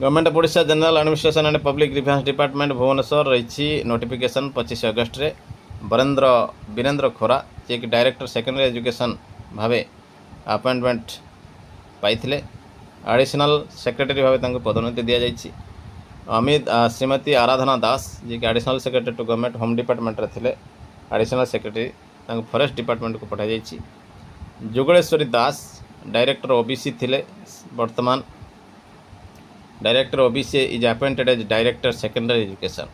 Government of Odisha general administration and public defence department Bhubaneswar रही notification 25 अगस्त रे वीरेंद्र खोरा जे कि डायरेक्टर सेकेंडरी एजुकेशन भावे अपॉइंटमेंट पाइथिले। एडिशनल सेक्रेटरी भावे पदोन्नति दि जाइछि। श्रीमती आराधना दास जी कि additional secretary to government home department थे एडिशनल सेक्रेटरी फॉरेस्ट डिपार्टमेंट को पठाई जाइछि। जुगलेश्वरी दास डायरेक्टर ओबीसी थिले वर्तमान director OBC is appointed as director secondary education.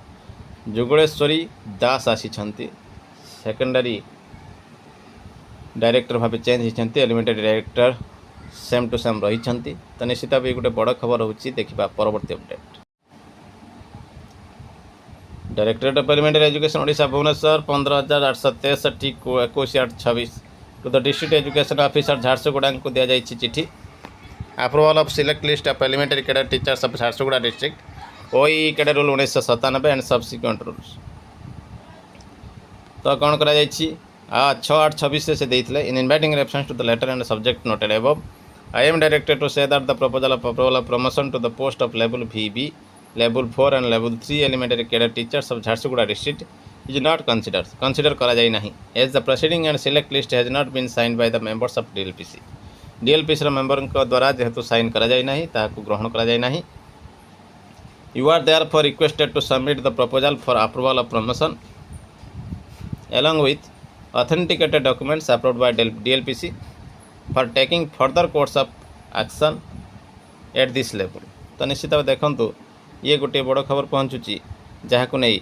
Jugaleshwari Das आसी सेकेंडरी डायरेक्टर भाव चेंज होती elementary director same to same रही। तो निश्चित भाव गोटे बड़ खबर होची देखा परवर्ती update. Directorate of elementary education Odisha Bhubaneswar 15,863 को 21/8/26 to the district education officer Jharsuguda को दि जाइए चिठी। Approval of select list of elementary cadre teachers of Jharsuguda district ओई cadre rule 1997 and subsequent rules. तो कौन करा 6/8/26 से देते in inviting reference to the letter and subject noted above I am directed to say that the proposal of approval of promotion to the post of level VB level 4 and level 3 elementary cadre teachers of Jharsuguda district is not consider करा जाई नहीं as the proceeding and select list has not been signed by the members of DLPC member द्वारा जेहेतु sign करा जाई नहीं ताकू ग्रहण करा जाई नहीं। You are therefore requested to submit the proposal for approval of promotion along with authenticated documents approved by DLPC for taking further course of action at this level। तो निश्चित भाव देखु ये गोटे बड़ खबर पहुँचुची जहाँ को नहीं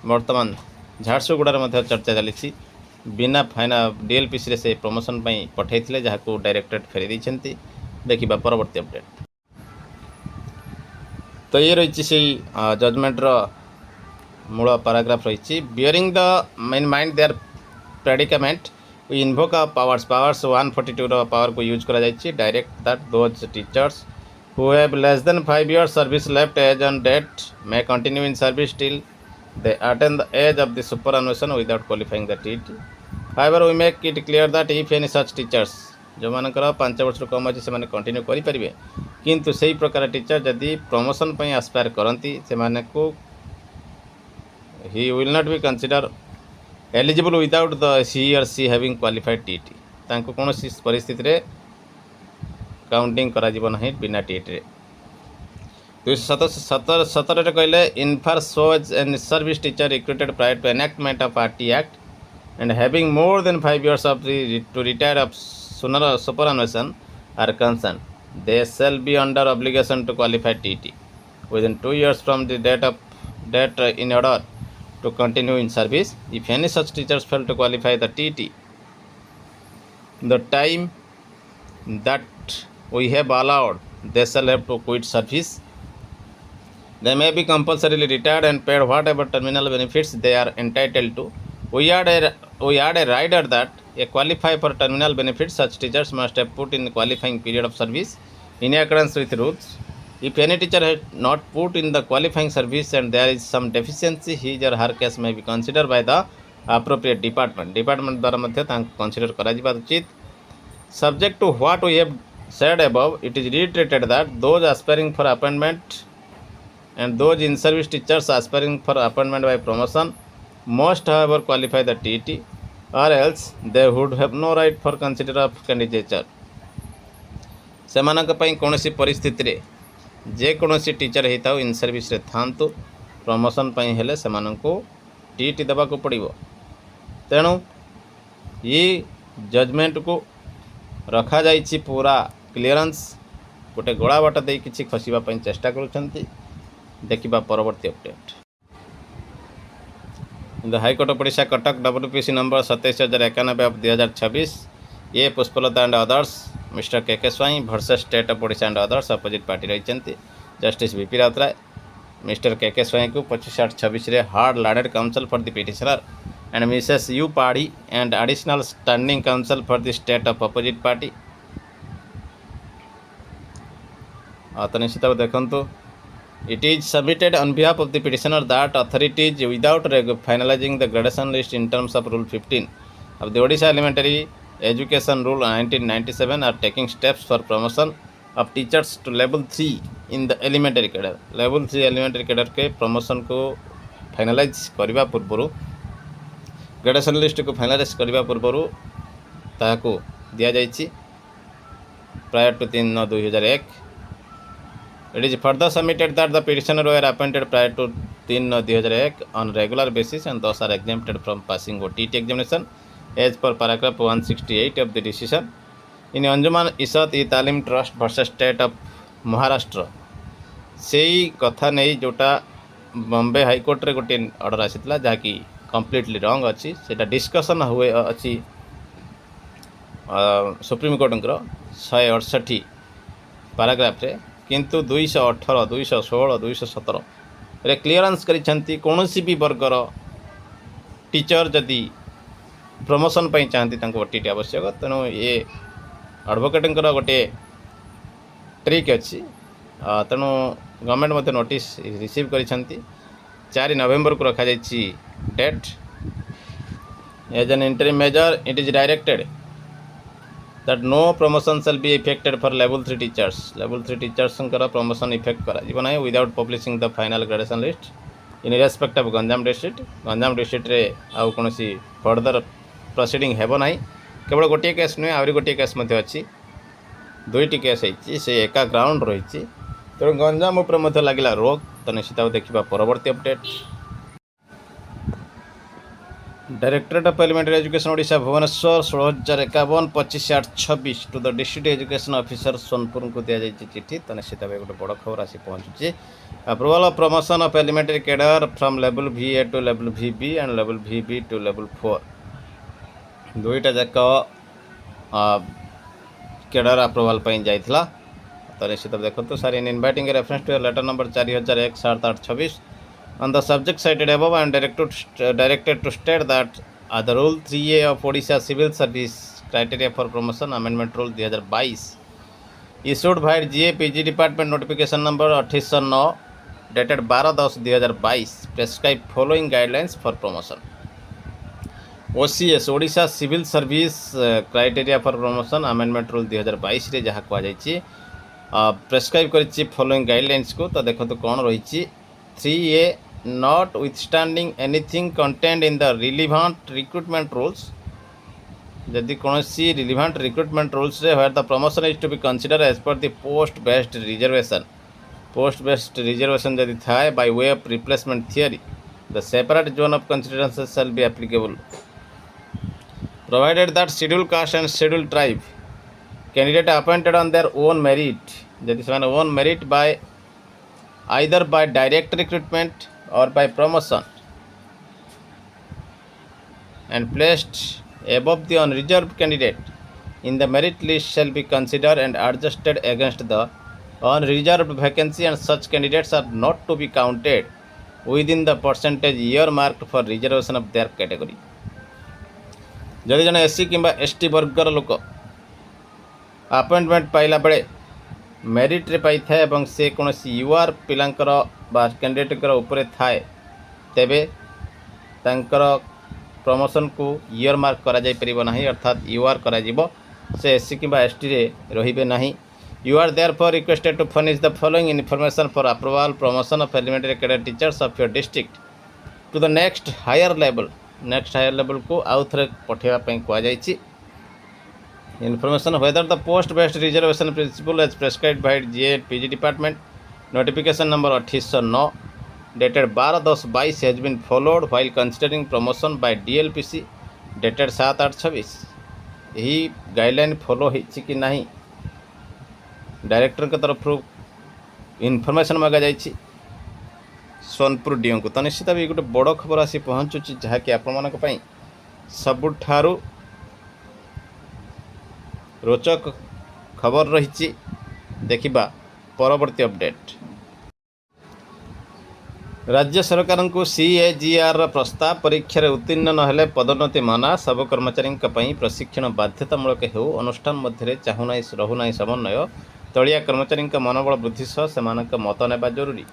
वर्तमान झारसुगुड़ा चर्चा चली बिना फाइना DLPC से प्रमोशन पठे जहाँ को डायरेक्टरेट फेरी देती। देखा परवर्ती अपडेट। तो ये रही से जजमेंटर मूल पैराग्राफ रही bearing the main mind there predicament we invoke powers 142 power को यूज करा जाइए direct that those teachers who have less than 5 years service left age on date may continue in service till they attain the age of the superannuation without qualifying the TET। However, we make it clear that if any such teachers जो मानकर 5 वर्ष कम अच्छे से continue करेंगे किंतु से प्रकार teacher जदि प्रमोशन आस्पायर करती से he will not be considered eligible without the he or she having qualified TET। तांको कौन परिस्थिति रे काउंटिंग करा जीवन नहीं बिना TET रे। 217 कहले insofar so as an service teacher recruited prior to enactment of RT act and having more than 5 years of to retire of superannuation are concerned they shall be under obligation to qualify TET within 2 years from the date in order to continue in service। If any such teachers fail to qualify the TET the time that we have allowed they shall have to quit service। They may be compulsorily retired and paid whatever terminal benefits they are entitled to। We add a rider that a qualify for terminal benefits such teachers must have put in qualifying period of service in accordance with rules। If any teacher has not put in the qualifying service and there is some deficiency his or her case may be considered by the appropriate department द्वारा मध्य consider करा जिबा उचित। Subject to what we have said above it is reiterated that those aspiring for appointment and those in service teachers aspiring for appointment by promotion must however qualify the TET or else they would have no right for consider of candidature। सेमानक पई कोनोसी परिस्थिति रे जे कोनोसी teacher हेताउ in service रे थांतु promotion पई हेले सेमाननको TET देबा को पड़िबो। तेणु ये जजमेंट को रखा जाइछि पूरा क्लीयरेंस गोटे गोला बाट दे किछि खसिबा पई चेष्टा करूछंती। देखिबा परवर्ती update. The high court of Odisha Cuttack WPC number 27,091 of 2026 A Pushpalata and others Mr KK Swain versus state of Odisha and others opposite party रही justice VP Routray Mr KK Swain को 25/8/26 रे heard learned counsel for the petitioner and Mrs U Padhi and additional standing counsel for the state of opposite party. तो निश्चित देखु it is submitted on behalf of the petitioner that authorities without finalizing the gradation list in terms of Rule 15 of the Odisha Elementary Education Rule 1997 are taking steps for promotion of teachers to level 3 in the elementary cadre level 3 elementary cadre के promotion को finalise करने पूर्व gradation list को finalise करने पूर्व ताकू दि जाइए prior to 3/9/2001 It is further submitted that the petitioner were appointed prior to 3/9/2001 on regular basis and thus are exempted from passing OTT examination as per paragraph 168 of the decision in Anjuman Isat e Talim Trust versus State of Maharashtra से कथा नहीं जोटा Bombay high court रे गोटे order आसीला जहाँकि completely रंग अच्छी से डिस्कसन हुए अच्छी सुप्रीम कोर्टर 168 पाराग्राफ रे किंतु 218 216 217 रे क्लीयरेंस करिसेंती कोनोसी भी वर्गर टीचर जदि प्रमोशन पई चाहती तांको ओटीटी आवश्यक तेणु ये एडवोकेटଙ୍କର गोटे ट्रिक अच्छी तेणु गवर्नमेंट मते नोटिस रिसीव करिसेंती 4 नवेम्बर को रखा जाइछि date as an interim measure it is directed that no promotion shall be effected for level 3 teachers. Level 3 teachersଙ୍କର promotion effect କରା ଯିବ ନାହିଁ without publishing the final gradation list in respect of Ganjam district. Ganjam district ରେ ଆଉ କୌଣସି further proceeding ହେବ ନାହିଁ କେବଳ ଗୋଟିଏ କେସ୍ ନୁହେଁ ଆହୁରି ଗୋଟିଏ କେସ୍ ମଧ୍ୟ ଅଛି ଦୁଇଟି କେସ୍ ହେଇଛି ସେ ଏକା ଗ୍ରାଉଣ୍ଡ ରହିଛି ତେଣୁ ଗଞ୍ଜାମ ଉପରେ ମଧ୍ୟ ଲାଗିଲା ରୋଗ ତ ନିଶ୍ଚିତ ଭାବେ ଦେଖିବା ପରବର୍ତ୍ତୀ update directorate of elementary education Odisha Bhubaneswar 16,051 25/8/26 to the district education officer Sonepur को दिया जाइए चिट्ठी तो निश्चित भाव गोटे बड़ खबर आसी पहुँचुची approval of promotion of elementary cadre from level VA to level VB and level VB to level 4 दुईटा जाक कैडर अप्रूवल जाइथिला तो निश्चित देखो sir in inviting reference to letter number 4001/7/8/26 on the subject cited above I am directed to state that the rule 3A of Odisha Civil Service criteria for promotion amendment rule 2022 issued by GA PG department notification number 2809 dated 12/10/2022 prescribe following guidelines for promotion OCS Odisha Civil Service criteria for promotion amendment rule 2022 रे जहाँ कहुई prescribe कर following guidelines को तो देखो तो कौन रही 3A notwithstanding anything contained in the relevant recruitment rules यदि कौन सी relevant recruitment rules रे where the promotion is to be considered as per the post based reservation यदि थाए by way of replacement theory the separate zone of consideration shall be applicable provided that scheduled caste and scheduled tribe candidate appointed on their own merit यदि से own merit by either by direct recruitment or by promotion and placed above the unreserved candidate in the merit list shall be considered and adjusted against the unreserved vacancy and such candidates are not to be counted within the percentage earmarked for reservation of their category जदि जन SC किंबा ST वर्गर लोक appointment पाइला बेले merit रे पाई थाए एवं से कौन यूआर पिलांकर बा कैंडिडेटर उपरे थाए तेबे तांकर प्रमोशन को ईयर मार्क करा जाय परिबो नाही अर्थात यूआर करा जिवो से एससी किबा एसटी रे रहिबे नाही you are therefore requested to furnish the following information for approval promotion of elementary cadre teachers of your district to the next higher level को आउ थरे पठेवा पई कोआ जायछि information whether the post based reservation principle as prescribed by GA PG department notification number 2809 dated 12/10/22 has been followed while considering promotion by DLPC dated 7/8/26 यही guideline follow होइछि कि नहीं director के तरफ information मागा जाइछि सोनपुर डीओ को तो निश्चित भाव गोटे बड़ खबर आसी पहुँचुची जहाँकि आपण सबुठारु रोचक खबर रही देखिबा परवर्ती अपडेट राज्य सरकार को CAGR प्रस्ताव परीक्षा उत्तीर्ण नहेले पदोन्नति मना सब कर्मचारी प्रशिक्षण बाध्यतामूलक हो अनुष्ठान मध्य चाहूना रहुना समन्वय तलिया कर्मचारी मनोबल वृद्धि सह से मत नेबा जरूरी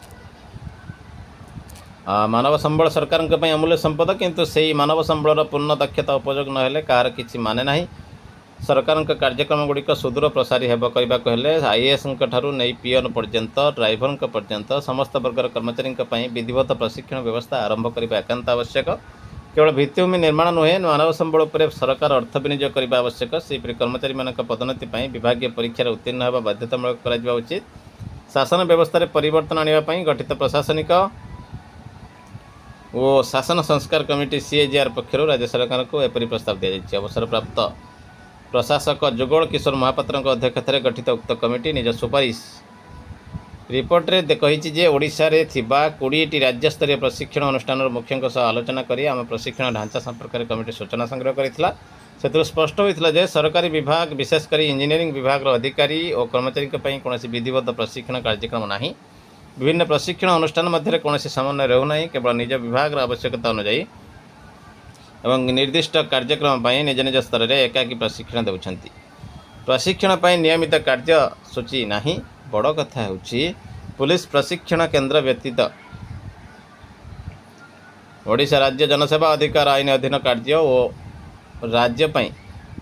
मानव संबल सरकार अमूल्य संपद किंतु से मानव संबल पूर्ण दक्षता उपयोग नहेले कहार किछि माने नाही सरकार कार्यक्रम गुड़िक सुदूर प्रसारी हेब कहवाक आईएएस ठारू नहीं पीएन पर्यंत ड्राइवर पर्यंत समस्त वर्गर कर्मचारी विधिवत प्रशिक्षण व्यवस्था आरंभ करने एकांत आवश्यक। केवल भित्तिभूमि निर्माण नुहे मानव संबल पर सरकार अर्थ विनियोग करने आवश्यक। सेपरि कर्मचारी पदोन्नति विभाग परीक्षार उत्तीर्ण होगा बाध्यतामूलक करा उचित। शासन व्यवस्था परिवर्तन आने गठित प्रशासनिक और शासन संस्कार कमिटी सीएजीआर पक्षर राज्य सरकार को एपरी प्रस्ताव दी जाए। अवसरप्राप्त प्रशासक जुगल किशोर महापात्र अध्यक्षतार गठित उक्त कमिटी निज सुपारिश रिपोर्ट रे कही ओडिशा रे थिबा 20टी राज्यस्तरीय प्रशिक्षण अनुष्ठान मुख्यों सह आलोचना करी आम प्रशिक्षण ढांचा संपर्क में कमिटी सूचना संग्रह करथिला। से स्पष्ट होता जे सरकारी विभाग विशेषकर इंजीनियरिंग विभाग अधिकारी और कर्मचारी कौन विधिवत प्रशिक्षण कार्यक्रम नहीं। विभिन्न प्रशिक्षण अनुष्ठान मध्य कौन समन्वय रहूना, केवल निज विभाग आवश्यकता अनुजाई एवं निर्दिष्ट कार्यक्रम निज निज स्तर में एकाकी प्रशिक्षण देउछंती। प्रशिक्षण नियमित कार्यसूची नहीं। बड़ कथा होची पुलिस प्रशिक्षण केंद्र व्यतीत ओडिशा राज्य जनसेवा अधिकार आईन अधीन कार्य और राज्य पई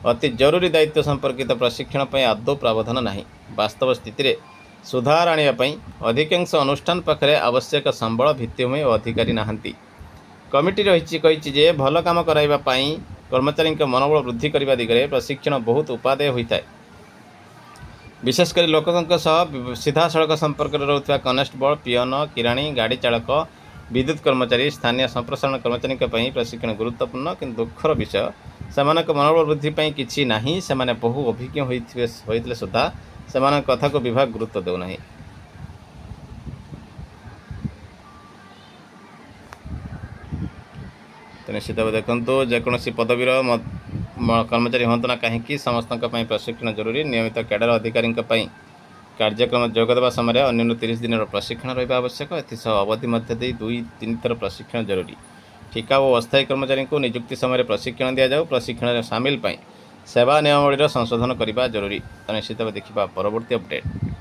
अति जरूरी दायित्व संपर्कित प्रशिक्षण पई आदौ प्रावधान नहीं। वास्तव स्थिति रे सुधार आनिया पई अधिकांश अनुष्ठान पाखरे आवश्यक संबल भित्तिभूमि और अधिकारी नाहंती। कमिटी रही कही जे भल काम कराइबा पई कर्मचारी मनोबल वृद्धि करने दिगरे प्रशिक्षण बहुत उपादेय होता है। विशेषकर लोकों सह सीधा सड़क संपर्क में रोकवा कनेस्टेबल, पियन, किराणी, गाड़ी चालक, विद्युत कर्मचारी, स्थानीय संप्रसारण कर्मचारी प्रशिक्षण गुरुत्वपूर्ण। किंतु दुखर विषय सेमानक मनोबल वृद्धि किछि नाही। सेमाने बहु अभिज्ञ होइतिले सुद्धा सेमानक कथा को विभाग गुरुत्व देउना। तो निश्चित भाव देखो जेकोसी पदवीर कर्मचारी हूँ ना कहीं समस्त प्रशिक्षण जरूरी। नियमित कैडर अधिकारी कार्यक्रम जोगदेवा समय अन्य 30 दिन प्रशिक्षण रहा आवश्यक। एसह अवधि मध्य 2-3 थर प्रशिक्षण जरूरी। ठिका और अस्थायी कर्मचारी को नियुक्ति समय प्रशिक्षण दि जाऊ। प्रशिक्षण सामिल सेवा नियमावली संशोधन करने जरूरी। तो निश्चित भाव देखा परवर्ती अपडेट।